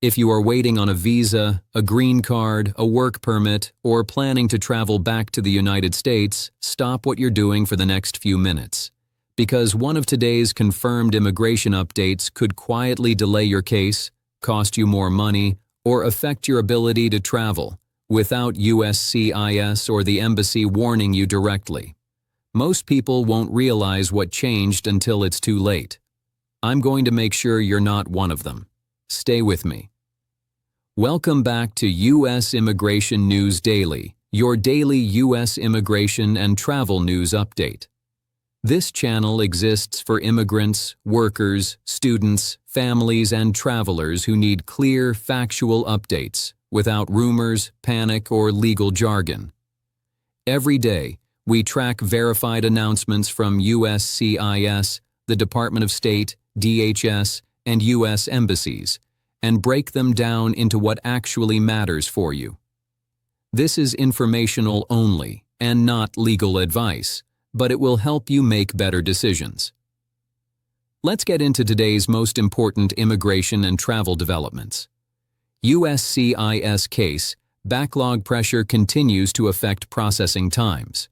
If you are waiting on a visa, a green card, a work permit, or planning to travel back to the United States, stop what you're doing for the next few minutes. Because one of today's confirmed immigration updates could quietly delay your case, cost you more money, or affect your ability to travel, without USCIS or the embassy warning you directly. Most people won't realize what changed until it's too late. I'm going to make sure you're not one of them. Stay with me. Welcome back to U.S. Immigration News Daily, your daily U.S. immigration and travel news update. This channel exists for immigrants, workers, students, families, and travelers who need clear, factual updates without rumors, panic, or legal jargon. Every day, we track verified announcements from USCIS, the Department of State, DHS, and U.S. embassies, and break them down into what actually matters for you. This is informational only and not legal advice, but it will help you make better decisions. Let's get into today's most important immigration and travel developments. USCIS case, backlog pressure continues to affect processing times.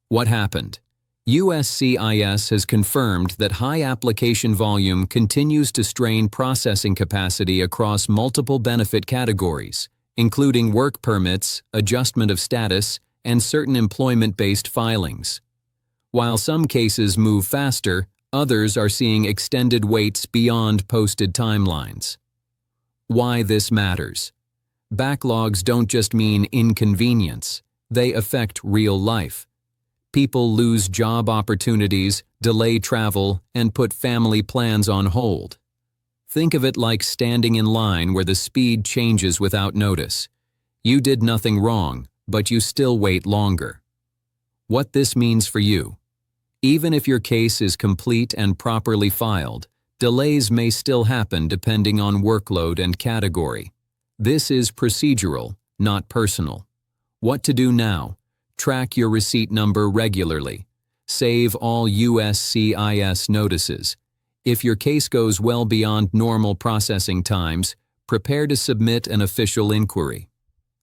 What happened? USCIS has confirmed that high application volume continues to strain processing capacity across multiple benefit categories, including work permits, adjustment of status, and certain employment-based filings. While some cases move faster, others are seeing extended waits beyond posted timelines. Why this matters? Backlogs don't just mean inconvenience, they affect real life. People lose job opportunities, delay travel, and put family plans on hold. Think of it like standing in line where the speed changes without notice. You did nothing wrong, but you still wait longer. What this means for you? Even if your case is complete and properly filed, delays may still happen depending on workload and category. This is procedural, not personal. What to do now? Track your receipt number regularly. Save all USCIS notices. If your case goes well beyond normal processing times, prepare to submit an official inquiry.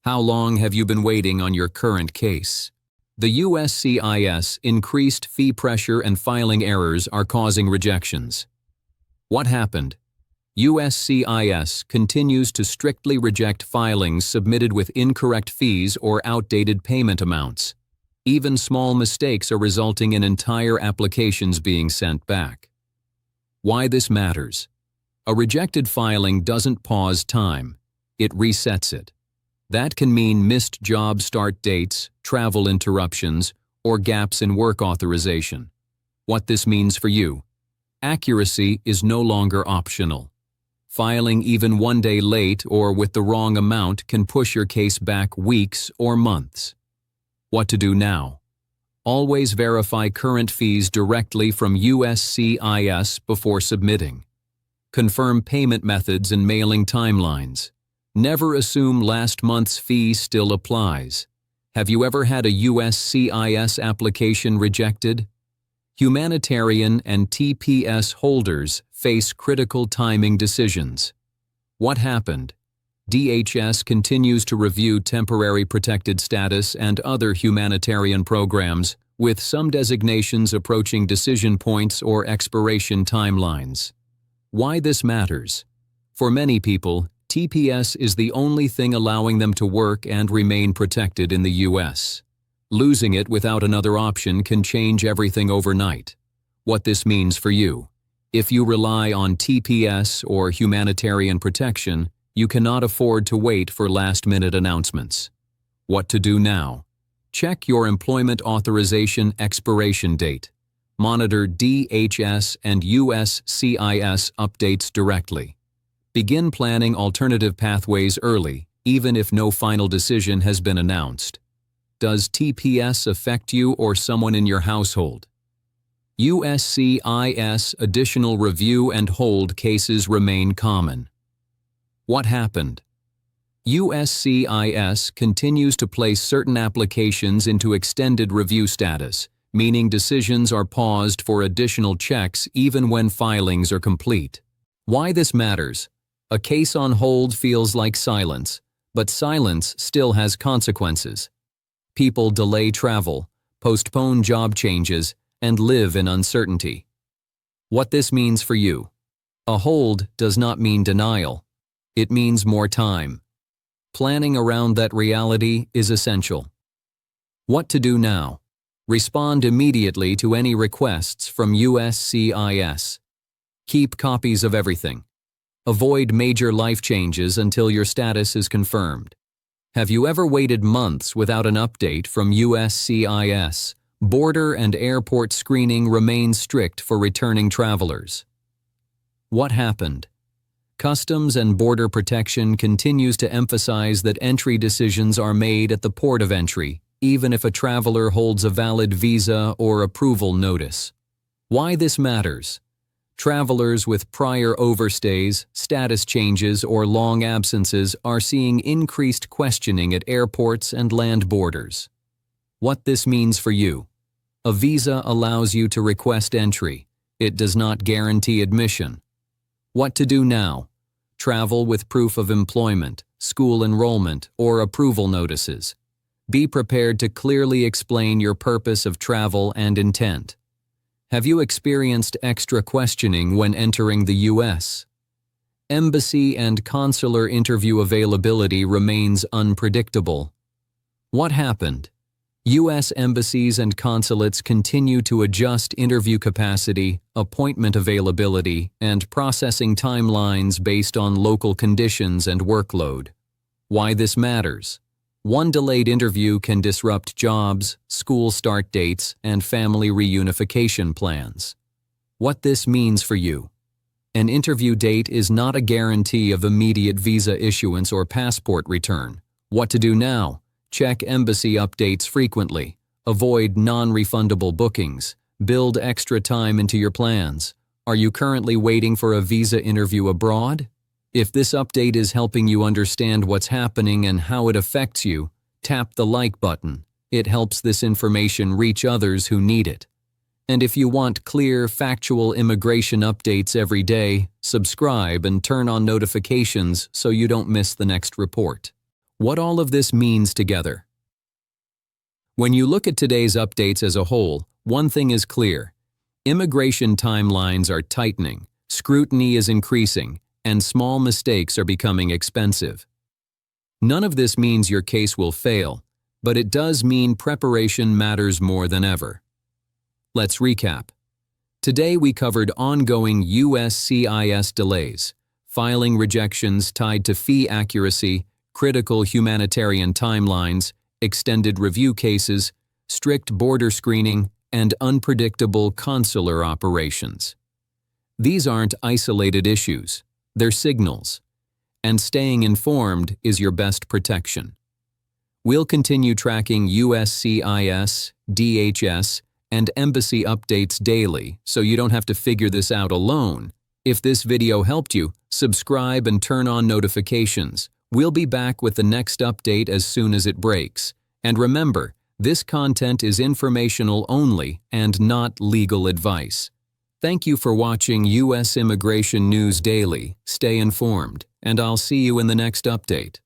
How long have you been waiting on your current case? The USCIS increased fee pressure and filing errors are causing rejections. What happened? USCIS continues to strictly reject filings submitted with incorrect fees or outdated payment amounts. Even small mistakes are resulting in entire applications being sent back. Why this matters? A rejected filing doesn't pause time, it resets it. That can mean missed job start dates, travel interruptions, or gaps in work authorization. What this means for you? Accuracy is no longer optional. Filing even one day late or with the wrong amount can push your case back weeks or months. What to do now? Always verify current fees directly from USCIS before submitting. Confirm payment methods and mailing timelines. Never assume last month's fee still applies. Have you ever had a USCIS application rejected? Humanitarian and TPS holders face critical timing decisions. What happened? DHS continues to review temporary protected status and other humanitarian programs, with some designations approaching decision points or expiration timelines. Why this matters? For many people, TPS is the only thing allowing them to work and remain protected in the U.S. Losing it without another option can change everything overnight. What this means for you? If you rely on TPS or humanitarian protection, you cannot afford to wait for last-minute announcements. What to do now? Check your employment authorization expiration date. Monitor DHS and USCIS updates directly. Begin planning alternative pathways early, even if no final decision has been announced. Does TPS affect you or someone in your household? USCIS additional review and hold cases remain common. What happened? USCIS continues to place certain applications into extended review status, meaning decisions are paused for additional checks even when filings are complete. Why this matters? A case on hold feels like silence, but silence still has consequences. People delay travel, postpone job changes, and live in uncertainty. What this means for you. A hold does not mean denial. It means more time. Planning around that reality is essential. What to do now? Respond immediately to any requests from USCIS. Keep copies of everything. Avoid major life changes until your status is confirmed. Have you ever waited months without an update from USCIS? Border and airport screening remains strict for returning travelers. What happened? Customs and Border Protection continues to emphasize that entry decisions are made at the port of entry, even if a traveler holds a valid visa or approval notice. Why this matters? Travelers with prior overstays, status changes, or long absences are seeing increased questioning at airports and land borders. What this means for you. A visa allows you to request entry. It does not guarantee admission. What to do now? Travel with proof of employment, school enrollment, or approval notices. Be prepared to clearly explain your purpose of travel and intent. Have you experienced extra questioning when entering the U.S.? Embassy and consular interview availability remains unpredictable. What happened? U.S. embassies and consulates continue to adjust interview capacity, appointment availability, and processing timelines based on local conditions and workload. Why this matters? One delayed interview can disrupt jobs, school start dates, and family reunification plans. What this means for you. An interview date is not a guarantee of immediate visa issuance or passport return. What to do now? Check embassy updates frequently. Avoid non-refundable bookings. Build extra time into your plans. Are you currently waiting for a visa interview abroad? If this update is helping you understand what's happening and how it affects you, tap the like button. It helps this information reach others who need it. And if you want clear, factual immigration updates every day, subscribe and turn on notifications so you don't miss the next report. What all of this means together. When you look at today's updates as a whole, one thing is clear. Immigration timelines are tightening, scrutiny is increasing, and small mistakes are becoming expensive. None of this means your case will fail, but it does mean preparation matters more than ever. Let's recap. Today we covered ongoing USCIS delays, filing rejections tied to fee accuracy, critical humanitarian timelines, extended review cases, strict border screening, and unpredictable consular operations. These aren't isolated issues. They're signals, and staying informed is your best protection. We'll continue tracking USCIS, DHS, and embassy updates daily so you don't have to figure this out alone. If this video helped you, subscribe and turn on notifications. We'll be back with the next update as soon as it breaks. And remember, this content is informational only and not legal advice. Thank you for watching U.S. Immigration News Daily. Stay informed, and I'll see you in the next update.